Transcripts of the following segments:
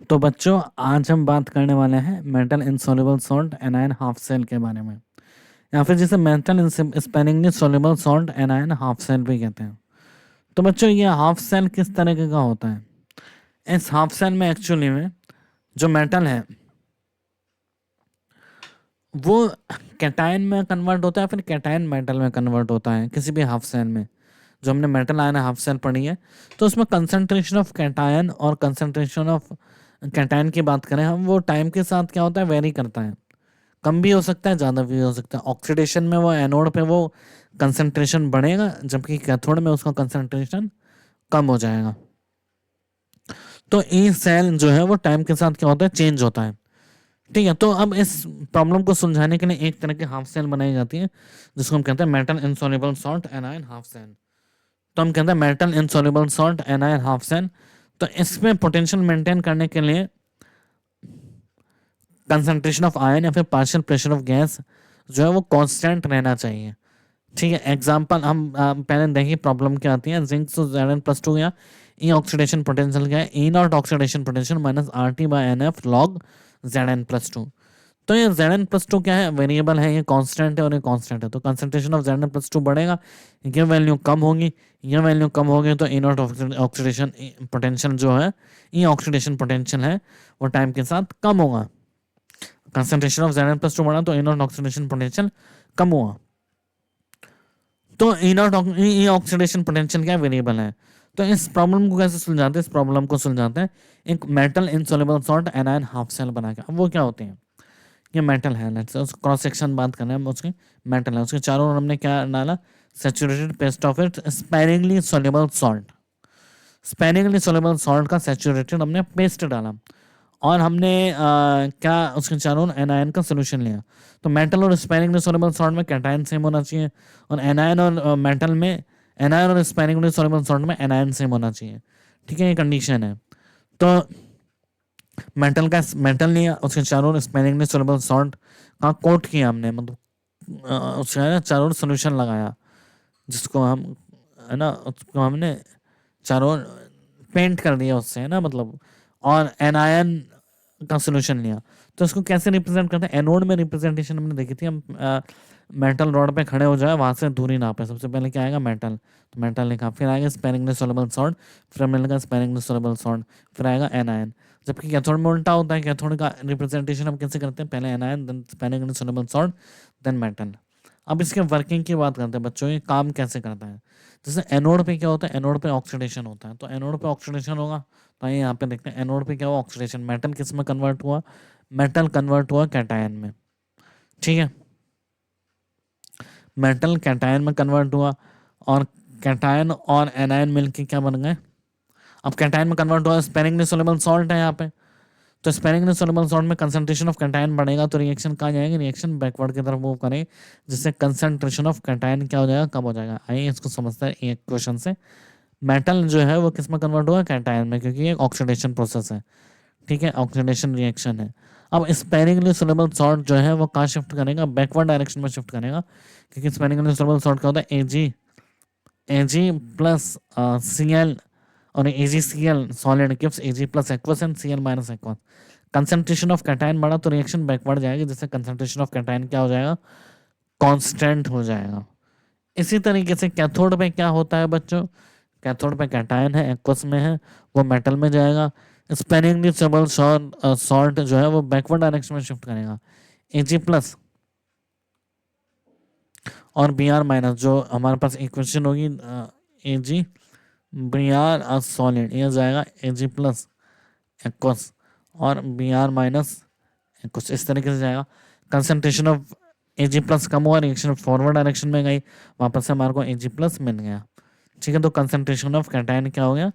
तो बच्चों आज हम बात करने वाले हैं metal insoluble salt anion half cell के बारे में, या फिर जिसे metal sparingly soluble salt anion half cell भी कहते हैं। तो बच्चों ये हाफ सेल किस तरीके का होता है? इस हाफ सेल में एक्चुअली में जो मेटल है वो कैटायन में कन्वर्ट होता है, फिर कैटायन मेटल में कन्वर्ट होता है किसी भी हाफ सेल में। जो हमने मेटल आयन हाफ सेल पढ़ी है तो उसमें कंसंट्रेशन ऑफ कैटायन और कंसंट्रेशन ऑफ कैटायन की बात करें हम, वो टाइम के साथ क्या होता है, वेरी करता है। कम भी हो सकता है, ज़्यादा भी हो सकता है। ऑक्सीडेशन में वो एनोड पे वो कंसंट्रेशन बढ़ेगा, जबकि कैथोड में उसका कंसंट्रेशन कम हो जाएगा। तो ई सेल जो है वो टाइम के साथ क्या होता है, चेंज होता है। ठीक है, तो अब इस प्रॉब्लम को सुलझाने के लिए एक तरह की हाफ सेल बनाई जाती है जिसको हम कहते हैं metal insoluble salt anion half cell. तो हम कहते हैं metal insoluble salt anion half cell. तो इसमें पोटेंशियल मेंटेन करने के लिए कंसंट्रेशन ऑफ आयन या फिर पार्शियल प्रेशर ऑफ गैस जो है वो कांस्टेंट रहना चाहिए। ठीक है, एग्जांपल हम पहले देखिए प्रॉब्लम क्या आती है। जिंक तो Zn+2 गया, ई ऑक्सीडेशन पोटेंशियल क्या है, E naught oxidation potential minus RT/NF log Zn+2। तो ये Zn+2 क्या है, वेरिएबल है, ये कांस्टेंट है और ये कांस्टेंट है। तो कंसंट्रेशन ऑफ Zn+2 बढ़ेगा, ये वैल्यू कम होगी, ये वैल्यू कम होगी, तो ई नॉट ऑक्सीडेशन पोटेंशियल जो है, ई ऑक्सीडेशन पोटेंशियल है, वो टाइम के साथ कम होगा। कंसंट्रेशन ऑफ Zn+2 बढ़ा तो ई नॉट ऑक्सीडेशन पोटेंशियल कम हुआ। तो ई ऑक्सीडेशन पोटेंशियल क्या वेरिएबल है। तो इस प्रॉब्लम को कैसे सुलझाते हैं? इस प्रॉब्लम को सुलझाते हैं एक metal insoluble salt anion half cell बना के। अब वो क्या होते हैं, ये मेटल है, लेट्स से उसका क्रॉस सेक्शन बात करना है हम, उसके मेटल है, उसके चारों ओर हमने क्या डाला, saturated paste of it sparingly soluble salt. Sparingly soluble salt का सैचुरेटेड हमने पेस्ट डाला और हमने क्या उसके चारों एनायन का सोल्यूशन लिया। तो मेटल और स्पैनिंगली सॉल्युबल सॉल्ट में कैटायन सेम होना चाहिए, और एनायन और मेटल में, एनायन और स्पैनिंगली सॉल्युबल सॉल्ट में एनायन सेम होना चाहिए। ठीक है, ये कंडीशन है। तो मेटल लिया, उसके चारों ओर स्पैनिंगली सॉल्युबल सॉल्ट का कोट किया हमने, मतलब उसका चारों ओर सोल्यूशन लगाया, जिसको हम है ना, उसको हमने चारों ओर पेंट कर दिया उससे, है ना, मतलब। और एनायन का सोल्यूशन लिया। तो इसको कैसे रिप्रेजेंट करते हैं? एनोड में रिप्रेजेंटेशन हमने देखी थी। हम मेटल रॉड पे खड़े हो जाए, वहां से दूरी नापे। सबसे पहले क्या आएगा, मेटल, तो मेटल लिखा, फिर आएगा स्पैनिंगली सॉल्युबल सॉल्ट, फिर हमने लिखा स्पैनिंगली सॉल्युबल सॉल्ट, फिर आएगा एनायन। जबकि कैथोड में उल्टा होता है, कैथोड का रिप्रेजेंटेशन हम कैसे करते हैं, पहले anion, then sparingly soluble salt, then metal. अब इसके वर्किंग की बात करते हैं बच्चों, ये काम कैसे करता है। जैसे एनोड पे क्या होता है, एनोड पे ऑक्सीडेशन होता है। तो एनोड पे ऑक्सीडेशन होगा, तो आइए यहाँ पे देखते हैं एनोड पे क्या हुआ, ऑक्सीडेशन। मेटल किस में कन्वर्ट हुआ, मेटल कन्वर्ट हुआ कैटायन में। ठीक है, मेटल कैटायन में कन्वर्ट हुआ, और कैटायन और एनायन मिलके क्या बन गए, अब कैटायन में कन्वर्ट हुआ, स्पैनिंगली सॉल्युबल सॉल्ट है यहाँ पे। तो स्पैनिंगली सॉल्युबल सॉल्ट में कंसंट्रेशन ऑफ कैटायन बढ़ेगा, तो रिएक्शन कहाँ जाएगी, रिएक्शन बैकवर्ड की तरफ मूव करेगी, जिससे कंसंट्रेशन ऑफ कैटायन क्या हो जाएगा, कम हो जाएगा। आइए इसको समझते हैं एक क्वेश्चन से। मेटल जो है वो किस में कन्वर्ट हुआ, कैटायन में, क्योंकि ये ऑक्सीडेशन प्रोसेस है। ठीक है, ऑक्सीडेशन रिएक्शन है। अब स्पैनिंगली सॉल्युबल सॉल्ट जो है वो कहाँ शिफ्ट करेगा, बैकवर्ड डायरेक्शन में शिफ्ट करेगा, क्योंकि स्पैनिंगली सॉल्युबल सॉल्ट क्या होता है, एजी प्लस सीएल, और AgCl solid gives Ag plus aqueous and Cl minus aqueous. Concentration of cation बढ़ा तो रिएक्शन बैकवर्ड जाएगी, जिससे कंसंट्रेशन ऑफ कैटायन क्या हो जाएगा, कांस्टेंट हो जाएगा। इसी तरीके से कैथोड पे क्या होता है बच्चों, कैथोड पे कैटायन है, एक्वस में है, वो मेटल में जाएगा। स्पैनिंगली सॉल्युबल सॉल्ट जो है वो बैकवर्ड डायरेक्शन में शिफ्ट करेगा, Ag प्लस और Br माइनस, जो हमारे पास इक्वेशन होगी Ag Br सॉलिड, ये जाएगा Ag प्लस एक्वस और Br माइनस कुछ इस तरीके से जाएगा। कंसंट्रेशन ऑफ Ag प्लस कम हुआ, रिएक्शन फॉरवर्ड डायरेक्शन में गई, वापस से हमारे को Ag प्लस मिल गया। ठीक है, तो कंसंट्रेशन ऑफ कैटायन क्या हो गया,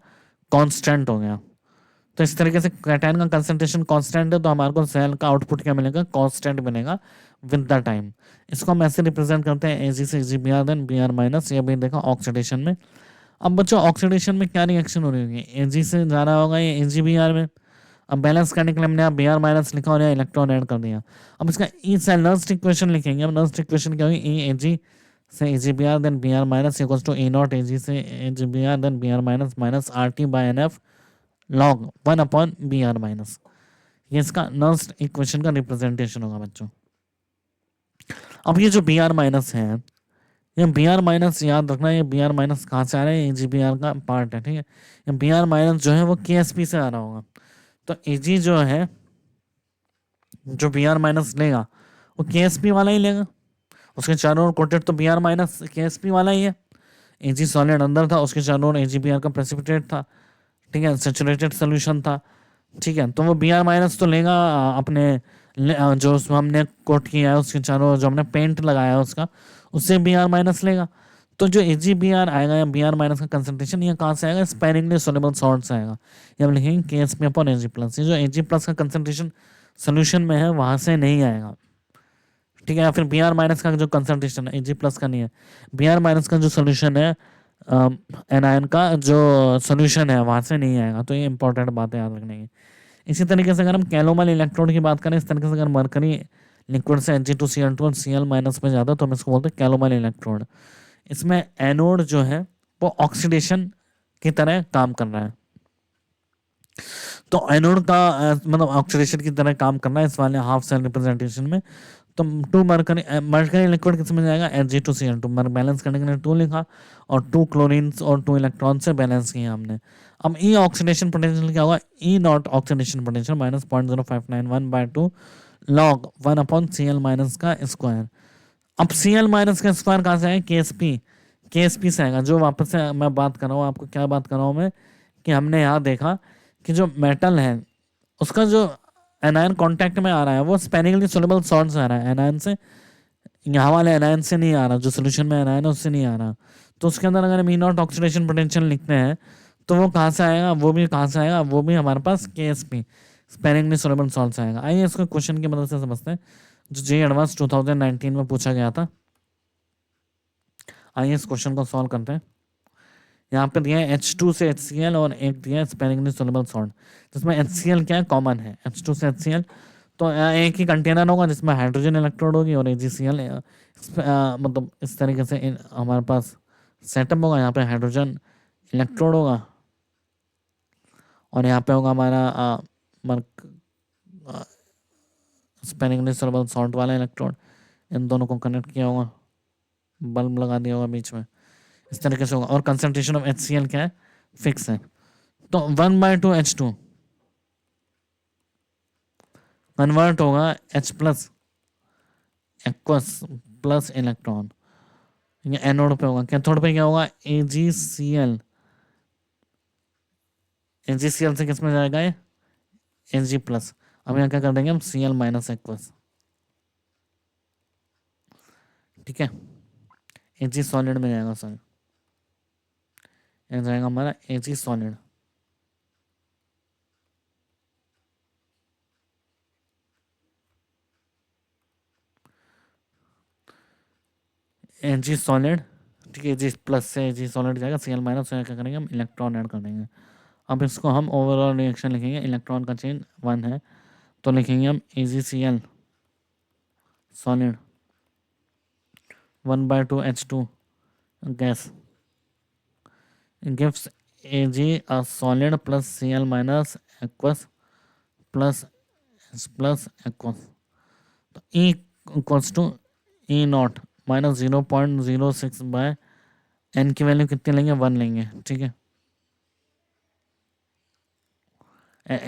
कांस्टेंट हो गया। तो इस तरीके से कैटायन का कंसंट्रेशन कांस्टेंट है, तो हमारे को सेल का आउटपुट क्या मिलेगा, कांस्टेंट मिलेगा विद द टाइम। इसको हम ऐसे रिप्रेजेंट करते हैं, Ag से Ag देन Br माइनस, ये भी देखा ऑक्सीडेशन में। अब बच्चों ऑक्सीडेशन में क्या रिएक्शन हो रही होगी, Ag से जा रहा होगा ये AgBr में। अब बैलेंस करने के लिए हमने Br माइनस लिखा और इलेक्ट्रॉन ऐड कर दिया। अब इसका ई सेल नर्स्ट इक्वेशन लिखेंगे। अब नर्स्ट इक्वेशन क्या होगी, Ag से AgBr then Br minus equals to A naught Ag से AgBr then Br minus minus RT/NF log 1/Br-, ये इसका नर्स्ट इक्वेशन का रिप्रेजेंटेशन होगा बच्चों। अब ये जो Br- है, ये Br- याद रखना, ये Br- कहाँ से आ रहा है, AgBr का पार्ट है, ठीक है। ये Br- जो है वो KsP से आ रहा होगा, तो Ag जो है, जो Br- लेगा वो KsP वाला ही लेगा, उसके चारों ओर कोटेड तो Br- KsP वाला ही है। Ag सॉलिड अंदर था, उसके चारों ओर AgBr का प्रेसिपिटेट था, ठीक है, सैचुरेटेड सोल्यूशन था, ठीक है। तो वो Br- तो लेगा अपने जो उसमें हमने कोट किया है उसके चारों, जो हमने पेंट लगाया है उसका, उससे Br- लेगा। तो जो AgBr आएगा या Br- का कंसंट्रेशन ये कहाँ से आएगा, स्पैनिंगली सोल्यूबल सॉल्ट से आएगा। ये हम लिखेंगे KsP/Ag+। ये जो Ag+ का कंसंट्रेशन सोल्यूशन में है वहां से नहीं आएगा, ठीक है। या फिर Br- का जो कंसंट्रेशन है, Ag+ का नहीं है, Br- का जो सोल्यूशन है, एनायन का जो सोल्यूशन है वहां से नहीं आएगा। तो ये इंपॉर्टेंट बात है याद रखने की। इसी तरीके से अगर हम कैलोमल इलेक्ट्रोड की बात करें, इस तरीके से अगर मरकरी लिक्विड से Ag2Cl2 और Cl- पे जाता है तो हम इसको बोलते हैं कैलोमल इलेक्ट्रोड। इसमें एनोड जो है वो ऑक्सीडेशन की तरह काम कर रहा है, तो एनोड का मतलब ऑक्सीडेशन की तरह काम करना है इस वाले हाफ सेल रिप्रेजेंटेशन में। तो टू मरकरी मरकरी लिक्विड किस में जाएगा, Ag2Cl2, बैलेंस करने के लिए 2 लिखा, और 2 क्लोरीन्स और 2 इलेक्ट्रॉन से बैलेंस किया हमने। अब ई ऑक्सीडेशन पोटेंशियल क्या होगा, E naught oxidation potential -0.0591/2 log 1/Cl- का स्क्वायर। अब Cl- का स्क्वायर कहाँ से आएगा, KsP से आएगा। जो वापस से मैं बात कर रहा हूँ, आपको क्या बात कर रहा हूँ मैं, कि हमने यहाँ देखा कि जो मेटल है उसका जो एनायन कांटेक्ट में आ रहा है वो स्पैनिंगली सोल्यूबल सॉल्ट से आ रहा है, एनायन से, यहाँ वाले एनायन से नहीं आ रहा, जो सोल्यूशन में एनायन है उससे नहीं आ रहा। तो उसके अंदर अगर हम ई नॉट ऑक्सीडेशन पोटेंशियल लिखते हैं तो वो कहाँ से आएगा, वो भी कहाँ से आएगा, वो भी हमारे पास KsP स्पैनिंगली सोल्यूबल सॉल्ट से आएगा। आइए इसको क्वेश्चन की मदद से समझते हैं, जो JEE एडवांस 2019 में पूछा गया था। आइए इस क्वेश्चन को सॉल्व करते हैं। यहाँ पे दिया है H2 से HCl और एक दिया है स्पैनिंगली सोल्यूबल सॉल्ट, जिसमें HCl क्या है, कॉमन है, H2 से HCl। तो एक ही कंटेनर होगा जिसमें हाइड्रोजन इलेक्ट्रोड होगी और AgCl मतलब इस तरीके से हमारे पास सेटअप होगा। यहाँ पे हाइड्रोजन इलेक्ट्रोड होगा और यहाँ पे होगा हमारा स्पैनिंगली सोल्यूबल सॉल्ट वाला इलेक्ट्रोड। इन दोनों को कनेक्ट किया होगा, बल्ब लगा दिया होगा बीच में, इस तरीके से होगा। और कंसंट्रेशन ऑफ HCl क्या है, फिक्स है। तो 1/2 H2 कन्वर्ट होगा H+ एक्वस प्लस इलेक्ट्रॉन, ये एनोड पे होगा। कैथोड पे क्या होगा, AgCl, AgCl से किस में जाएगा ये, Ag+। अब यहाँ क्या कर देंगे हम, Cl- एक्वस, ठीक है, Ag सॉलिड में जाएगा, सॉरी यहाँ जाएगा हमारा Ag सॉलिड। Ag सॉलिड, ठीक है, Ag+ से Ag सॉलिड जाएगा, Cl- से क्या करेंगे हम, इलेक्ट्रॉन ऐड कर देंगे। अब इसको हम ओवरऑल रिएक्शन लिखेंगे, इलेक्ट्रॉन का चेंज 1 है तो लिखेंगे हम AgCl solid 1/2 H2 gas gives Ag a solid plus Cl- aqueous plus H+ aqueous। तो E equals to E naught -0.06 n की वैल्यू कितनी लेंगे, 1 लेंगे, ठीक है।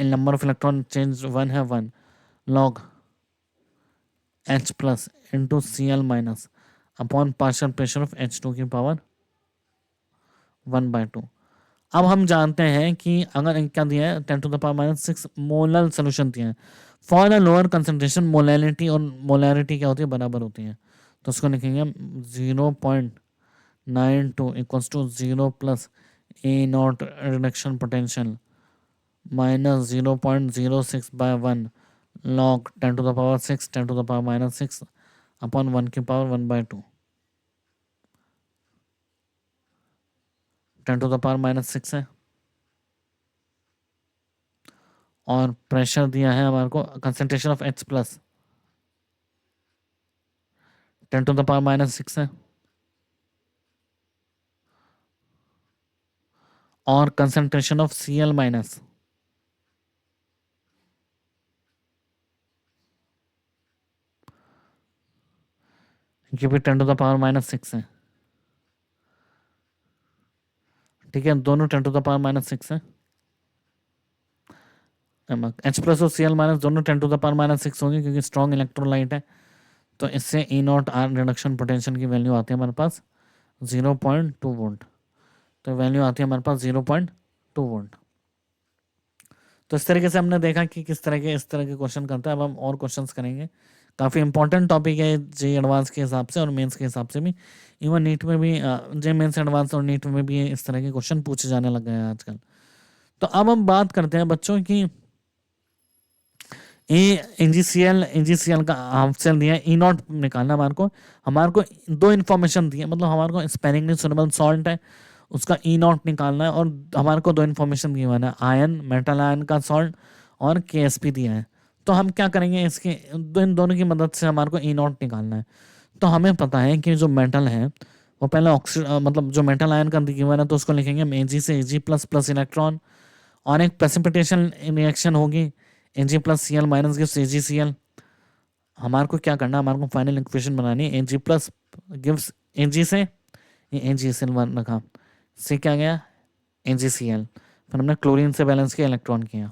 नंबर ऑफ इलेक्ट्रॉन चेंज 1 है, 1 log H+ into Cl- upon partial pressure of H2 की power 1/2। अब हम जानते हैं कि अगर क्या दिया है, 10⁻⁻6 मोलर सोल्यूशन दिया है, for a lower concentration molarity, और मोलैरिटी क्या होती है, बराबर होती है। तो उसको लिखेंगे हम 0.92 equals to 0 plus A naught reduction potential -0.06/1 log 10⁻⁶ 10⁻⁻6 upon 1 की पावर 1/2, 10⁻⁻6 है। और प्रेशर दिया है हमारे को, कंसंट्रेशन ऑफ H+ 10⁻⁻6 है, और कंसंट्रेशन ऑफ Cl- ये भी 10⁻⁻6 है, ठीक है, दोनों 10⁻⁻6 है। H प्लस और Cl माइनस दोनों 10⁻⁻6 होंगे क्योंकि स्ट्रॉन्ग इलेक्ट्रोलाइट है। तो इससे ई नॉट आर रिडक्शन पोटेंशियल की वैल्यू आती है हमारे पास 0.2 वोल्ट। तो वैल्यू आती है हमारे पास 0.2 वोल्ट। तो इस तरीके से हमने देखा कि किस तरह के इस तरह के क्वेश्चन करता है। अब हम और क्वेश्चंस करेंगे। काफ़ी इंपॉर्टेंट टॉपिक है जे एडवांस के हिसाब से और मेंस के हिसाब से भी। इवन नीट में भी जे मेंस एडवांस और नीट में भी इस तरह के क्वेश्चन पूछे जाने लग गए हैं आजकल। तो अब हम बात करते हैं बच्चों की एनजीसीएल का हाफ सेल दिया है, ई नॉट निकालना हमारे को दो इन्फॉर्मेशन दी है, मतलब हमारे को स्पेनिंगली सोल्यूबल सॉल्ट है उसका ई नॉट निकालना है, और हमारे को दो इन्फॉर्मेशन दी हुई है, आयन मेटल आयन का सॉल्ट और केएसपी दिया है। तो हम क्या करेंगे, इसके इन दोनों की मदद से हमारे को ई नॉट निकालना है। तो हमें पता है कि जो मेटल है वो पहले मतलब जो मेटल आयन का दिया है तो उसको लिखेंगे हम एजी से एजी प्लस प्लस इलेक्ट्रॉन, और एक प्रेसिपिटेशन रिएक्शन होगी A G plus C L minus gives A G C L. हमारे को क्या करना है, हमारे को फाइनल इक्वेशन बनानी है, एजी प्लस गिव्स एजी से एजी सी एल रखा, से क्या गया एजी सी एल, फिर हमने क्लोरीन से बैलेंस किया, इलेक्ट्रॉन किया।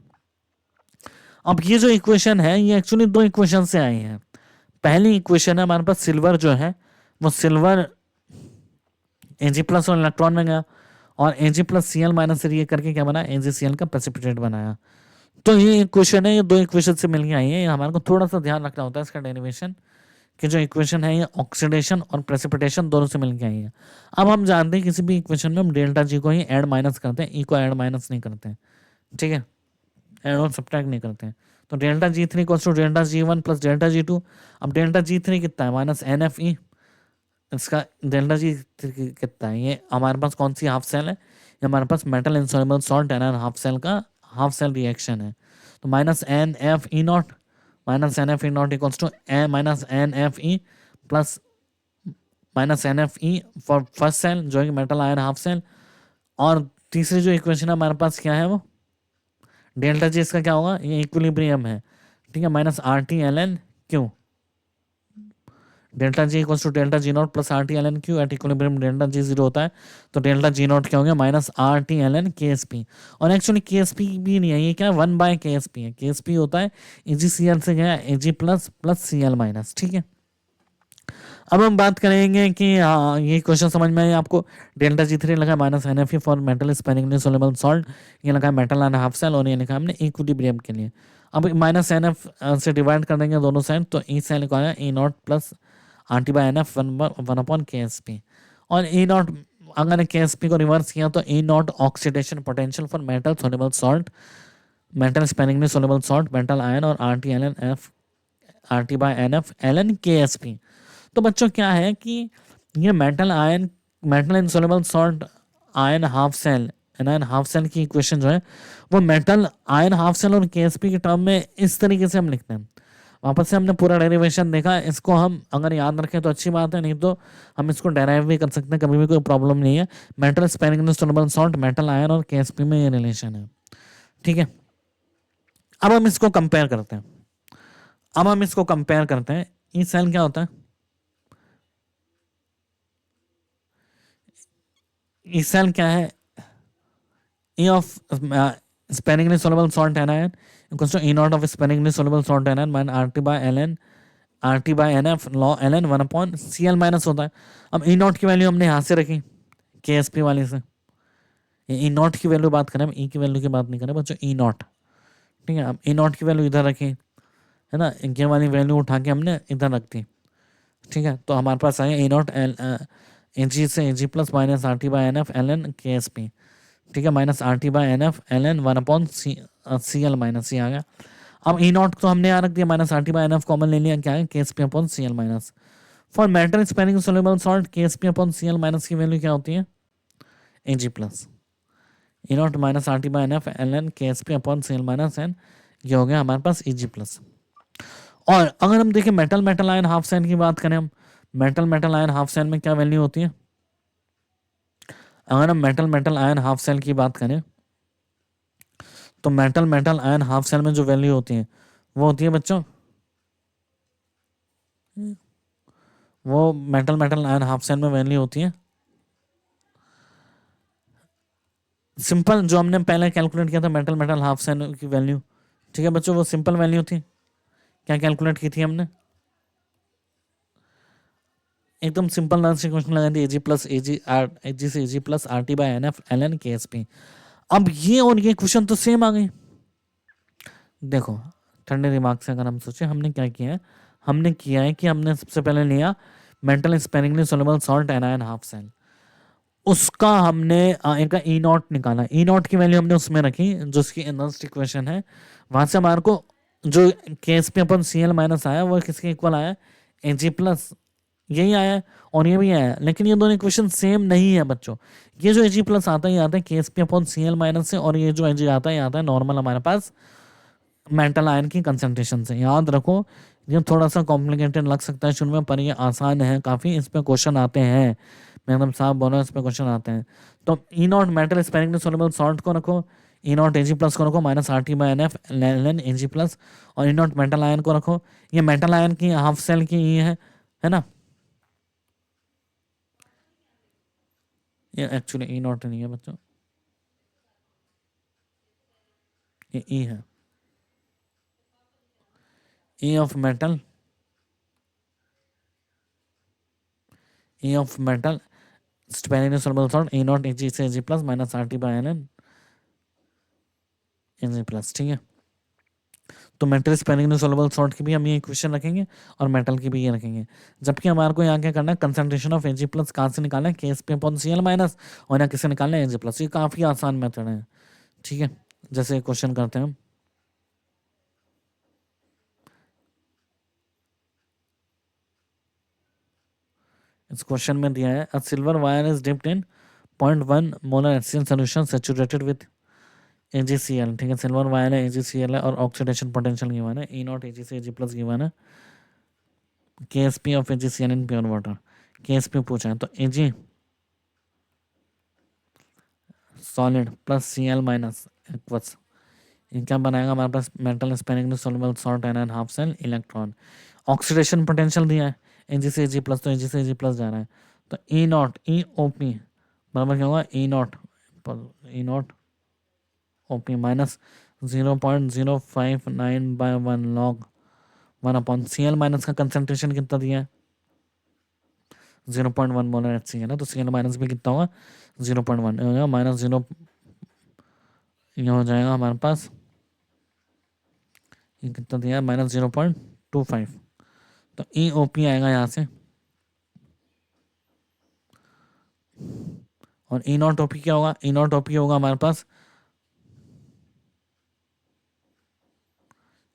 अब ये जो इक्वेशन है ये एक्चुअली दो इक्वेशन से आई है। पहली इक्वेशन है हमारे पास सिल्वर जो है वो सिल्वर एजी प्लस और इलेक्ट्रॉन में गया, और एजी प्लस सी एल माइनस से ये करके क्या बना एजी सी एल का प्रेसिपिटेट बनाया। तो ये इक्वेशन है, ये दो इक्वेशन से मिल के आई है। हमारे को थोड़ा सा ध्यान रखना होता है इसका डेरिवेशन कि जो इक्वेशन है ये ऑक्सीडेशन और प्रेसिपिटेशन दोनों से मिल के आई है। अब हम जानते हैं किसी भी इक्वेशन में हम डेल्टा जी को ही ऐड माइनस करते हैं, ई को ऐड माइनस नहीं करते हैं, ठीक है, ऐड और सब्ट्रैक्ट नहीं करते हैं। तो delta G three equals to delta G one plus delta G two. अब डेल्टा जी थ्री कितना है माइनस एन एफ ई, इसका डेल्टा जी कितना है, ये हमारे पास कौन सी हाफ सेल है, ये हमारे पास metal insoluble salt an half cell का हाफ सेल रिएक्शन है। तो minus N F E naught minus N F E naught equals to minus N F E plus minus N F E for first cell जो है metal ion half cell. और तीसरी जो equation है हमारे पास क्या है वो डेल्टा जी, इसका क्या होगा, ये इक्विलिब्रियम है, ठीक है, minus R T L N Q, delta G equals to delta G naught plus R T L N Q, at equilibrium delta G zero होता है, तो डेल्टा जी नॉट क्या हो गया minus R T L N K S P. और actually K S P भी नहीं है, ये क्या है 1 के एस पी है, के एस पी होता है एजी सी एल से गया A G plus plus C L minus, ठीक है। अब हम बात करेंगे कि हाँ ये क्वेश्चन समझ में आया आपको, डेल्टा जी थ्री लगा minus N F E for metal sparingly soluble salt, ये लगा मेटल एंड हाफ सेल, और ये लिखा हमने इक्विलिब्रियम के लिए। अब माइनस एन एफ से डिवाइड कर देंगे दोनों साइड, तो ई से लिखा है E naught plus R T by N F one upon K S P. और ई नॉट अगर के एस पी को रिवर्स किया तो E naught oxidation potential for metal soluble salt, metal sparingly soluble salt, metal ion, और R T L N F R T by N F L N K S P. तो बच्चों क्या है कि ये metal ion metal insoluble salt ion half cell anion half cell की equation जो है वो मेटल आयन हाफ सेल और केएसपी के टर्म में इस तरीके से हम लिखते हैं। वापस से हमने पूरा डेरिवेशन देखा, इसको हम अगर याद रखें तो अच्छी बात है, नहीं तो हम इसको डेराइव भी कर सकते हैं, कभी भी कोई प्रॉब्लम नहीं है। Metal sparingly soluble salt metal ion और केएसपी में ये रिलेशन है, ठीक है। अब हम इसको कंपेयर करते हैं, ई सेल क्या होता है, ई सेल क्या है, E of sparingly soluble salt anion equals to E naught of sparingly soluble salt anion minus RT by NF log ln 1 upon Cl minus होता है। अब E naught की वैल्यू हमने यहाँ से रखी KSP वाली से, E naught की वैल्यू बात करें, हम E की वैल्यू की बात नहीं करें बच्चों, E naught, ठीक है। अब E naught की वैल्यू इधर रखी है ना, ये वाली वैल्यू उठा के हमने इधर रख दी, ठीक है। तो हमारे पास आया E naught Ag से Ag plus minus RT by NF ln KSP, ठीक है, minus R T by N F L N 1 upon C L minus, ये आ गया। अब ई नॉट तो हमने यहाँ रख दिया, minus R T by N F common ले लिया, क्या है K S P upon C L minus. For metal sparing soluble salt K S P upon C L minus की वैल्यू क्या होती है A G plus E naught minus R T by N F L N K S P upon C L minus N, ये हो गया हमारे पास ए G plus. और अगर हम देखें metal metal ion half cell की बात करें, हम मेटल आयन हाफ सेल में क्या वैल्यू होती है, अगर हम मेटल आयन हाफ सेल की बात करें तो मेटल आयन हाफ सेल में जो वैल्यू होती है वो होती है बच्चों वो metal metal ion half cell में वैल्यू होती है। सिंपल जो हमने पहले कैलकुलेट किया था मेटल मेटल हाफ सेल की वैल्यू, ठीक है बच्चों, वो सिंपल वैल्यू थी। क्या कैलकुलेट की थी हमने? एकदम सिंपल नाम से क्वेश्चन लगा दी, एजी प्लस एजी आर, एजी से A G plus R T by N F L N K S P. अब ये और ये क्वेश्चन तो सेम आ गए। देखो ठंडे दिमाग से अगर हम सोचे, हमने क्या किया है, हमने किया है कि हमने सबसे पहले लिया metal sparingly soluble salt anion half cell, उसका हमने इनका ई नॉट निकाला, ई नॉट की वैल्यू हमने उसमें रखी जो उसकी इनवर्स इक्वेशन है। वहां से हमारे को जो के एस पी अपन सी एल माइनस आया वो किसके इक्वल आया, ए जी प्लस, यही आया है और ये भी आया है। लेकिन ये दोनों इक्वेशन सेम नहीं है बच्चों। ये जो ए जी प्लस आता है ये आता है K S P upon C L minus से, और ये जो ए जी आता है ये आता है नॉर्मल हमारे पास मेंटल आयन की कंसंट्रेशन से। याद रखो ये थोड़ा सा कॉम्प्लिकेटेड लग सकता है शुरू में, पर ये आसान है काफ़ी, इस पे क्वेश्चन आते हैं। मैं एकदम साफ बोल रहा हूँ, इस पे क्वेश्चन आते हैं। तो E naught metal sparingly soluble salt को रखो, E naught A G plus को रखो minus R T by N F L N A G plus, और ई नॉट मेटल आयन को रखो, ये मेटल आयन की हाफ सेल की ई है ना। ये एक्चुअली ई नॉट नहीं है बच्चों, ये ई है, E of metal, E of metal sparingly soluble salt E naught A G से A G plus minus R T by N N A G plus, ठीक है। तो मेटल स्पेनिंग सोलेबल सॉल्ट की भी हम ये इक्वेशन रखेंगे और मेटल की भी ये रखेंगे। जबकि हमारे को यहाँ क्या करना है, कंसंट्रेशन ऑफ एजी प्लस कहाँ से निकालना है, K S P upon C L minus, और यहाँ किससे निकालना है, एजी प्लस। ये काफ़ी आसान मेथड है, ठीक है। जैसे क्वेश्चन करते हैं हम, इस क्वेश्चन में दिया है अ silver wire is dipped in 0.1 molar HCl solution saturated with AgCl, ठीक है। सिल्वर वायर है, AgCl है और ऑक्सीडेशन पोटेंशियल गिवन है ई नॉट Ag से Ag प्लस गिवन है, KSP of AgCl in pure water, KSP पूछा है। तो Ag solid plus Cl minus equals, ये क्या बनाएगा हमारे पास, metal sparingly soluble salt and half cell electron. Oxidation potential दिया है Ag से Ag प्लस, तो Ag से Ag प्लस जा रहा है, तो E not E O P बराबर क्या होगा, E naught O P minus 0.059/1 log 1 upon C L minus का कंसंट्रेशन कितना दिया है 0.1 मोलर एच सी है ना, तो सी एल माइनस भी कितना होगा 0.1 होगा, माइनस 0 ये हो जाएगा हमारे पास, ये कितना दिया है माइनस 0.25, तो ई ओ पी आएगा यहाँ से, और ई नॉट ओ पी क्या होगा, ई नॉट ओ पी होगा हमारे पास,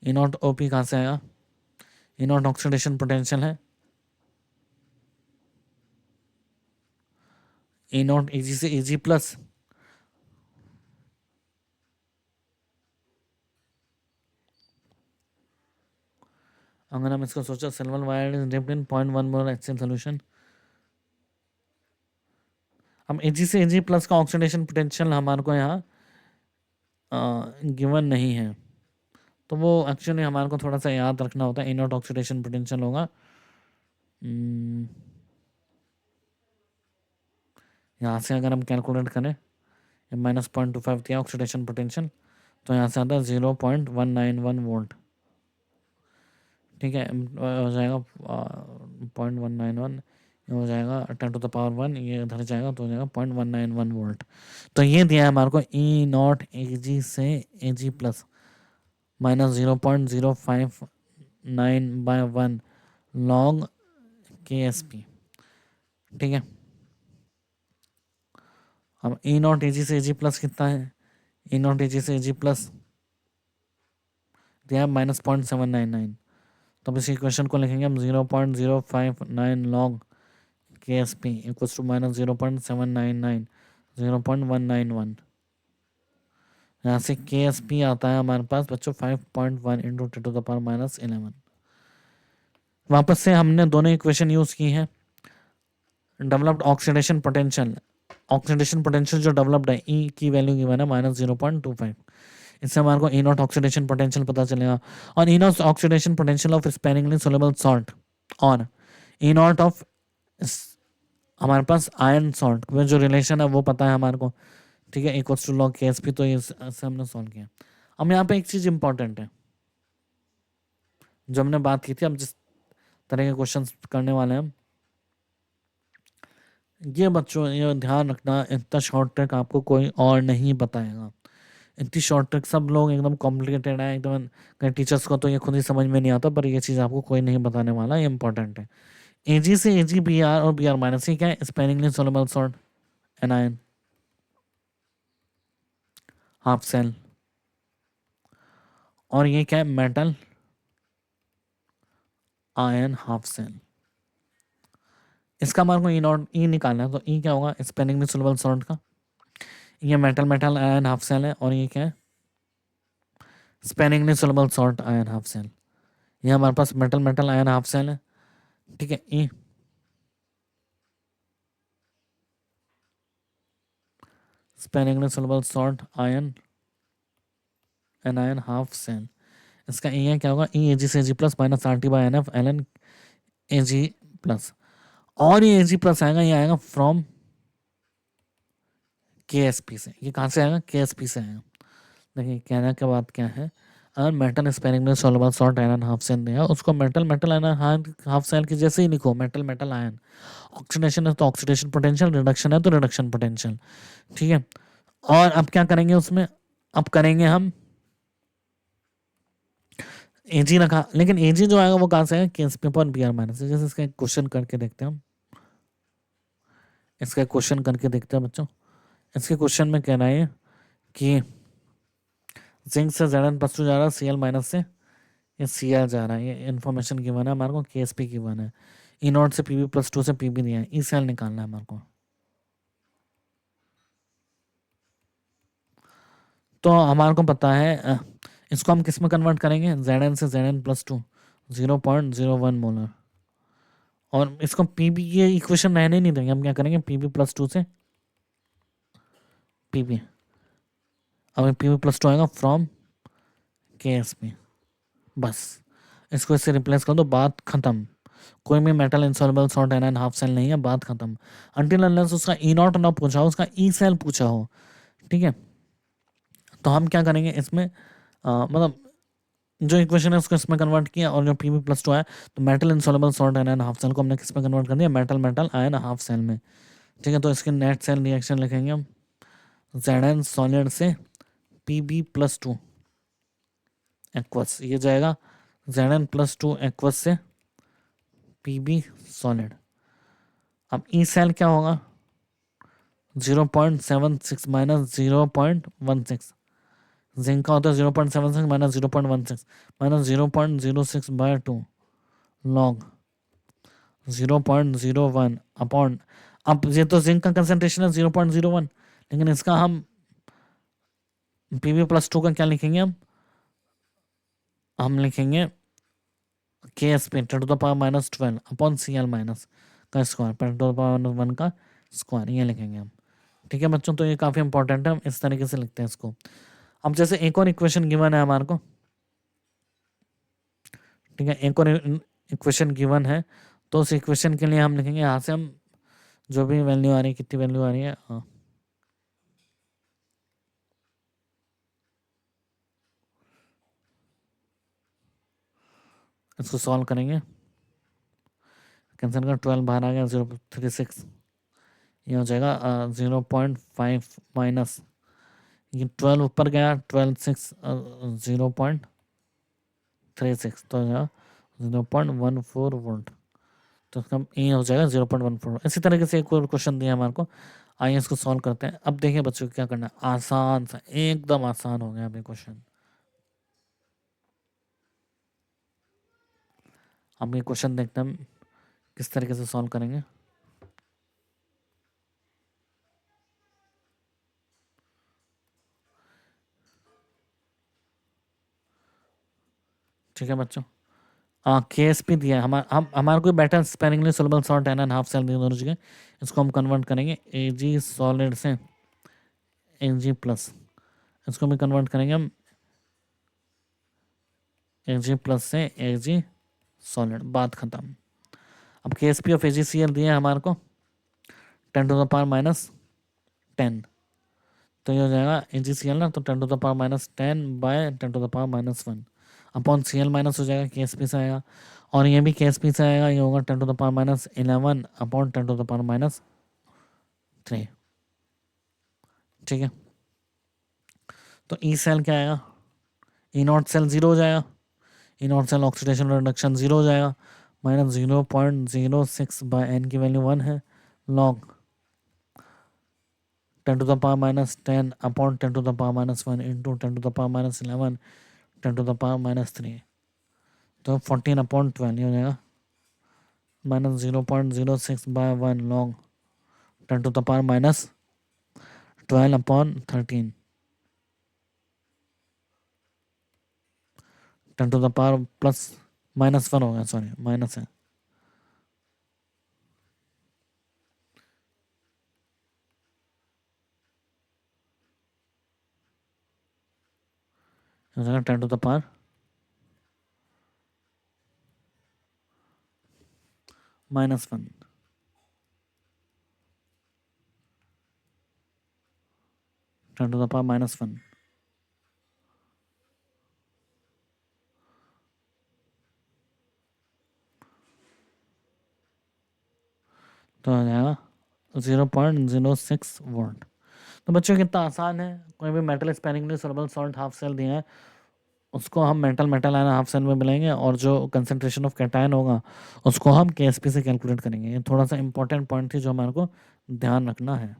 ई नॉट ओ पी कहाँ से आएगा, ई नॉट ऑक्सीडेशन पोटेंशियल है, ई नॉट ए जी से ए जी प्लस, अगर हम इसको सोचा silver wire is dipped in 0.1 molar HCl solution, हम एजी से एजी प्लस का ऑक्सीडेशन पोटेंशियल हमारे को यहाँ गिवन नहीं है, तो वो एक्चुअली हमारे को थोड़ा सा याद रखना होता है। इनॉट ऑक्सीडेशन पोटेंशियल होगा यहाँ से, अगर हम कैलकुलेट करें माइनस 0.25 दिया ऑक्सीडेशन पोटेंशियल, तो यहाँ से आता है 0.191 वोल्ट, ठीक है। हो जाएगा 0.191, हो जाएगा 10⁻⁻1, ये इधर जाएगा तो हो जाएगा 0.191 वोल्ट। तो ये दिया है हमारे को ई नॉट ए जी से A G plus minus 0.059/1 log K S P, ठीक है। अब ई नॉट ए जी से ए जी प्लस कितना है, ई नॉट ए जी से ए जी प्लस दिया है माइनस 0.799, तो अब इस इक्वेशन को लिखेंगे हम 0.059 log K S P equals to minus 0.799 0.191, यहाँ से के एस पी आता है हमारे पास बच्चों 5.1 इंटू 10⁻⁻11। वापस से हमने दोनों इक्वेशन यूज की है। Developed oxidation potential, oxidation potential जो डेवलप्ड है ई की वैल्यू गिवन है माइनस 0.25, इससे हमारे को ई नॉट ऑक्सीडेशन पोटेंशियल पता चलेगा। और E naught oxidation potential of sparingly soluble salt और ई नॉट ऑफ हमारे पास आयन सॉल्ट में जो रिलेशन है वो पता है हमारे को, ठीक है, equals to log K S P, तो ये हमने सॉल्व किया। अब यहाँ पे एक चीज इंपॉर्टेंट है जो हमने बात की थी, हम जिस तरह के क्वेश्चन करने वाले हैं हम, ये बच्चों ये ध्यान रखना, इतना शॉर्ट ट्रिक आपको कोई और नहीं बताएगा। इतनी शॉर्ट ट्रिक सब लोग एकदम कॉम्प्लिकेटेड है एकदम, कई टीचर्स को तो ये खुद ही समझ में नहीं आता, पर ये चीज़ आपको कोई नहीं बताने वाला, ये इंपॉर्टेंट है। एजी से एजी बी आर और बी आर माइनस, ये क्या है, sparingly soluble salt anion half cell, और ये क्या है, मेटल आयन हाफ सेल। इसका मार्क को ई नॉट ई निकालना है, तो ई क्या होगा, स्पेनिंगली सोलेबल सॉल्ट का, ये metal metal ion half cell है, और ये क्या है, sparingly soluble salt ion half cell. ये हमारे पास metal metal ion half cell है, ठीक है। E sparingly soluble salt ion anion half cell. इसका ई है क्या होगा, ई एजी से A G plus minus R T by N F L N A G plus, और ये एजी प्लस आएगा, ये आएगा फ्रॉम के एस पी से। ये कहाँ से आएगा, के एस पी से आएगा। देखिए कहने के बाद क्या है, अगर मेटल स्पेनिंग में soluble salt ion half cell दिया, उसको metal metal ion half cell की जैसे ही लिखो, मेटल मेटल आयन। ऑक्सीडेशन है तो ऑक्सीडेशन पोटेंशियल, रिडक्शन है तो रिडक्शन पोटेंशियल, ठीक है। और अब क्या करेंगे उसमें, अब करेंगे हम एजी रखा, लेकिन एजी जो आएगा वो कहाँ से आएगा, case paper B R minus. जैसे इसका एक क्वेश्चन करके देखते हैं हम, इसका क्वेश्चन करके देखते हैं बच्चों। इसके क्वेश्चन में कहना है कि जिंक से Zn प्लस टू जा रहा है, Cl माइनस से ये Cl जा रहा है, ये इन्फॉर्मेशन गिवन है हमारे को, के एस पी गिवन है, ई नॉट से पीबी प्लस टू से पीबी दिया है, ई सेल निकालना है हमारे को। तो हमारे को पता है इसको हम किस में कन्वर्ट करेंगे, Zn से Zn प्लस टू 0.01 मोलर, और इसको पीबी ये इक्वेशन रहने नहीं देंगे, हम क्या करेंगे, पीबी प्लस टू से पीबी, अब पीबी प्लस टू आएगा फ्रॉम के एस पी, बस इसको इससे रिप्लेस कर दो, बात खत्म। कोई भी metal insoluble salt anion half cell नहीं है, बात खत्म। अनटिल अनलेस उसका ई नॉट ना पूछा हो, उसका ई सेल पूछा हो, ठीक है। तो हम क्या करेंगे इसमें, मतलब जो इक्वेशन है उसको इसमें कन्वर्ट किया, और जो पी बी प्लस टू आया, तो metal insoluble salt anion half cell को हमने किस में कन्वर्ट कर दिया, metal metal ion half cell में, ठीक है। तो इसके नेट सेल रिएक्शन लिखेंगे हम, Zn सॉलिड से P B plus two aqueous, ये जाएगा Zn प्लस टू एक्वस से पी बी सॉलिड। अब ई सेल क्या होगा, 0.76 माइनस 0.16, जिंक का होता है 0.76 minus 0.16 minus 0.06 by two log 0.01 upon, अब ये तो जिंक का कंसेंट्रेशन है 0.01, लेकिन इसका हम पीवी प्लस टू का क्या लिखेंगे, हम लिखेंगे K S P ten to the power minus 12 upon C L minus का square, ten to the power minus 1 का स्क्वायर, ये लिखेंगे हम, ठीक है बच्चों। तो ये काफ़ी इंपॉर्टेंट है, हम इस तरीके से लिखते हैं इसको। अब जैसे एक और इक्वेशन गिवन है हमारे को, ठीक है, एक और इक्वेशन गिवन है, तो उस इक्वेशन के लिए हम लिखेंगे, यहाँ से हम जो भी वैल्यू आ रही है, कितनी वैल्यू आ रही है, इसको सॉल्व करेंगे, कैंसिल कर 12 बाहर आ गया, 0.36, ये हो जाएगा 0.5 माइनस, ये 12 ऊपर गया, 12 6 0.36, तो 0.14 वोल्ट, तो इसका ये हो जाएगा 0.14। इसी तरीके से एक और क्वेश्चन दिया हमारे को, आइए इसको सॉल्व करते हैं। अब देखिए बच्चों क्या करना है, आसान सा, एकदम आसान हो गया अभी क्वेश्चन। अब ये क्वेश्चन देखते हैं हम किस तरीके से सॉल्व करेंगे। ठीक है बच्चों, के एस पी दिया है हमारे को better sparingly soluble salt an half cell दिए दोनों जगह, इसको हम कन्वर्ट करेंगे ए जी सॉलिड से ए जी प्लस, इसको भी कन्वर्ट करेंगे हम ए जी प्लस से ए जी सॉलिड, बात खत्म। अब KSP ऑफ AgCl दिया है हमारे को 10 टू द पावर माइनस 10, तो ये हो जाएगा AgCl ना, तो 10 to the power minus 10 by 10 to the power minus 1 upon Cl minus हो जाएगा KSP से आएगा, और ये भी KSP से आएगा, ये होगा 10 to the power minus 11 upon 10 to the power minus 3। ठीक है, तो ई सेल क्या आएगा, ई नॉट सेल 0 हो जाएगा, E naught cell oxidation reduction 0 हो जाएगा, माइनस 0.06 बाय एन की वैल्यू 1 है, log 10 to the power minus 10 upon 10 to the power minus 1 into 10 to the power minus 11 10 to the power minus 3, तो 14 upon 12 हो जाएगा, minus 0.06 by 1 log 10 to the power minus 12 upon 13 10 to the power plus minus 1 हो गया, sorry minus है, हो जाएगा 10 to the power minus 1, ten to the power minus 1, तो आ जाएगा 0.06 वोल्ट। तो बच्चों कितना आसान है, कोई भी metal sparingly soluble salt half cell दिया है, उसको हम मेटल आयन हाफ सेल में मिलाएंगे, और जो कंसंट्रेशन ऑफ कैटायन होगा उसको हम KSP से कैलकुलेट करेंगे। ये थोड़ा सा इंपॉर्टेंट पॉइंट थी जो हमारे को ध्यान रखना है।